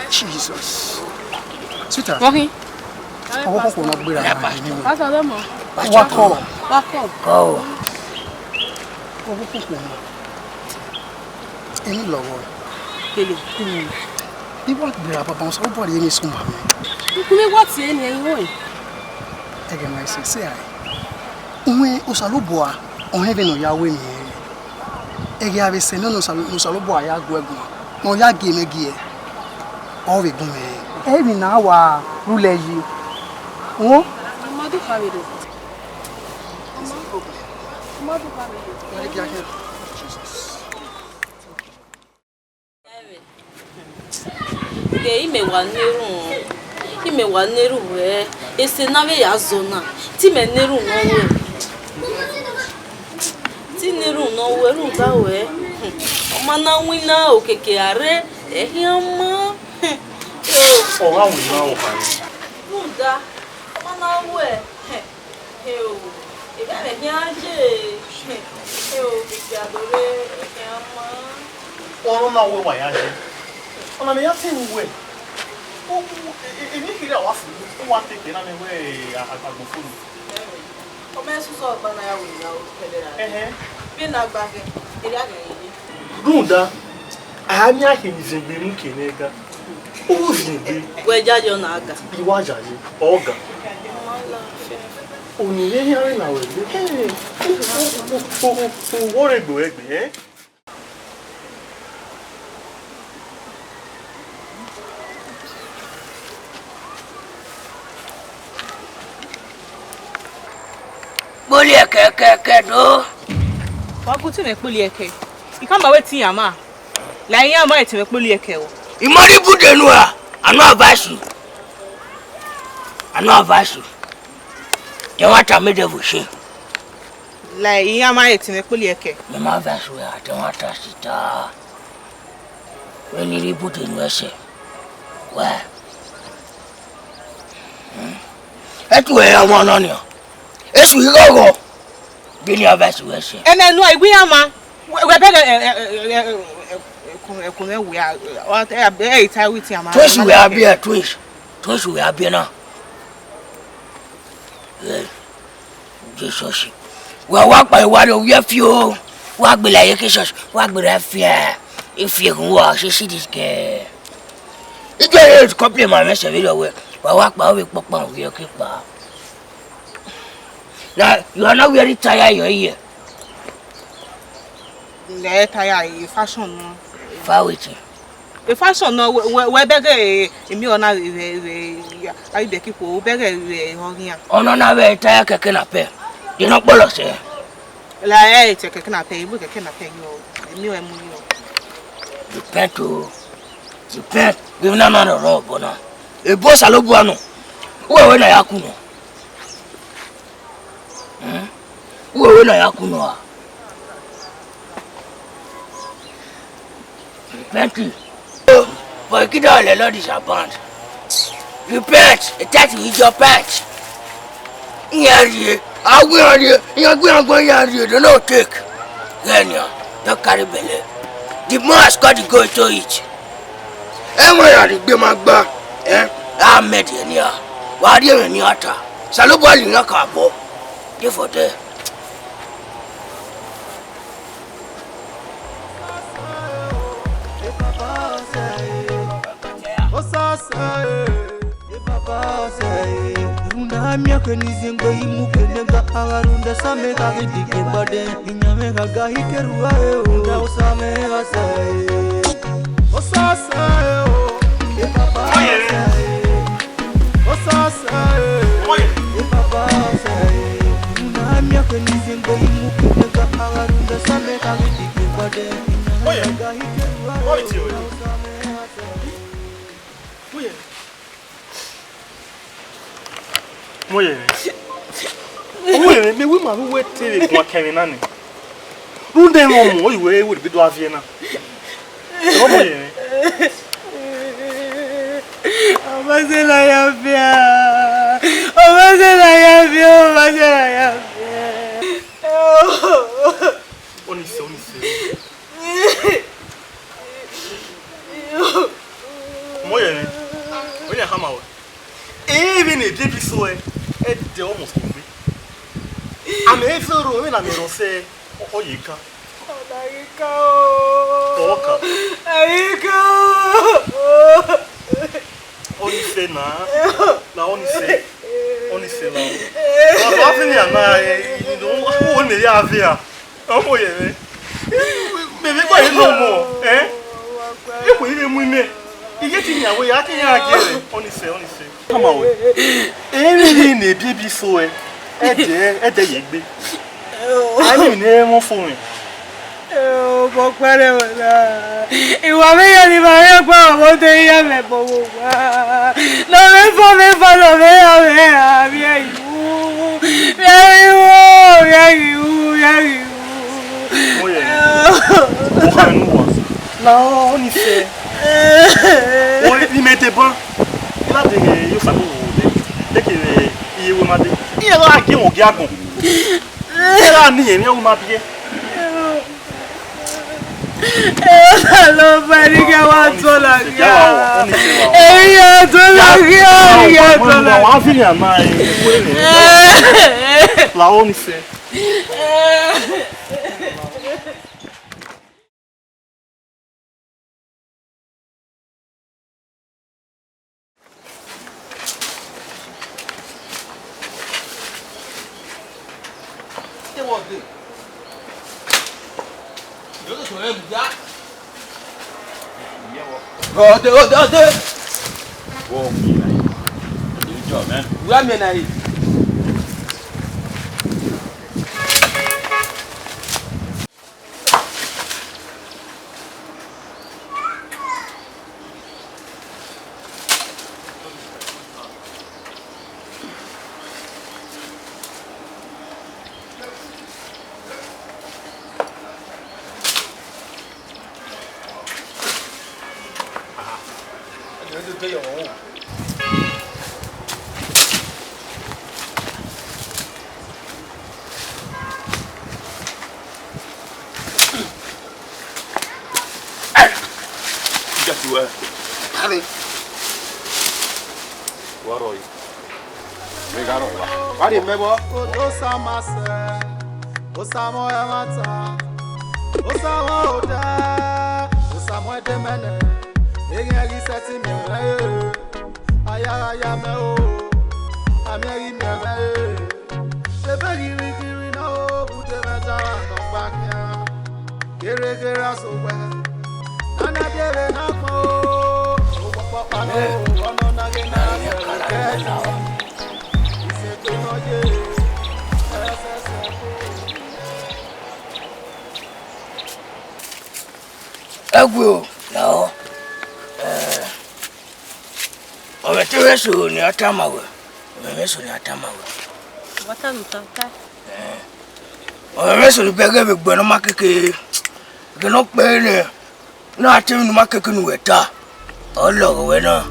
Jesus. Sweetheart. Walking. Wako kuna gbira anyway. What's other mo? Wako. Oh. Wako kuna. Eni lowo. Kele. Ni wa gbira papa on so body eni suma me. Kule what ye ni eyin wo? Ege my say ai. Unwe osaloboa on heaven no yawe ni. Ege ave se no osaloboa ya gwegun. No ya gi megi e. O we gun me. Ebi na wa rule yi. Oh? Amadu Fawido. Amadu Fawido. Jesus. Ge ime wa neru we. Ese na we ya zona. Ti me neru no we. Ti neru no we ru da we. Oma na wina okeke are ehi ama. Oh, how we know about it? Muda, mana we. Heo. Ebe be nyaje. Heo bi adore ama. Oh, no, we why aje. Ona me yati we. Oh, emi kire awa fu. O wa take na me we agbofuru. O me su so gba na ya we na o pedera. Bi na gba ke. Eri aga yi. Muda. Ahami ahinze gbe mu kenega. Wejajo na aga. Iwajaje oga. Onire ni are na we. Wore gbo egbe Boli eke do. Wa gutu me poli eke. Ikamba wetin yama. La yin yama eti me poli eke o. Imori budenua, anu avasu. They want to make the bush. Like yama eti me poli eke. Me ma avasu ya, they want to sita. When you budenua se. Where? Etu ya mwana ni. Esu igogo. Bini avasu ese. Ene no igwe yama. We beg we are what I tell with yama. Twins we are be twins. Twins we are be now. Jesus. We walk by water, we have few. Walk be like Jesus. Walk be like fear. If you can walk, you see this girl. It is compliment my message video way. We walk by we papa we okay pa. Now you are not very tired your ear. Le tired fashion no. Fawiti. The fashion no we beg emi ona I be keep o beg hogia. Ono na we tired keke na pe. You no polo se. La e te keke na pe, ibu keke na pe yo. Emi o emu yo. Repent. Give na no ro bona. E bo salobu anu. We na yakuno. We na yakuno. Repent. For you don't let Lord disappoint. Repent. Attack with your pet. I will you. You're going to do not take. Then don't carry belly. The more got to go to it. And when I be my back, I met you near. Why do you in your tar? Salubal in your carbo. You for there. Mia kenizengo imukenega agarunda same kagidike bade inyame kagahi kerua unda usame asai osasai e papa osasai e papa sai mia Nizimbe imukinega agarunda same kagitike bade. Oye, oi tio. Moye. Oye, me we ma we tele kwa Kevin ani. Runde mo oyi we we bi do avie na. Moye. Obazela ya bia. Onise. Moye. Oye hama we. Even a baby so e de almost be. Am e fero we na me ro se oyika. Toka. Ayika. Onise na. La onise. Onise la. La fini ana e no o ne ya avia. Omo ye me. Me be kwa no mo, e ko ile mu ime. Iye ti nyawo ya ti ya agere. Onise. Come on. Everything na bibi so e de ye gbe. Ani ne mo fun mi. Mo pere wala. Ìwà mi yo ni ma re pa mo te ya me bo wa. No me fo no me a bi ayu. Ya. Oye. Mo kan nu wa. La onise. Oye ni me te bon. Ila de yo sa bo de ke iye wo ma de. Iye la ge o ge agun. Ila ni yen o ma bi. Lo bari ke wa to la ga. Eya to la ga. Wa fi ni ama e. La onise. Ode. Wo mi na. You job, man. Wa me na yi. Allez. Waroi. Me garoi wa. Wari mebo. Osama se. Osama yamata. Osama oda. Osama demene. Ege seti mi re. Aya me o. Ameri me re. Se begi kiri na o. Ute meta no bakya. Kere so we. Nana dere na ko. Agwo no. Owe tereso ni atamawe. Meso ni atamawe. Wata lutaka. Owe meso ni bege be gbono makeke. Gno pe ni. Na ati ni makeke ni weta. Olo we na.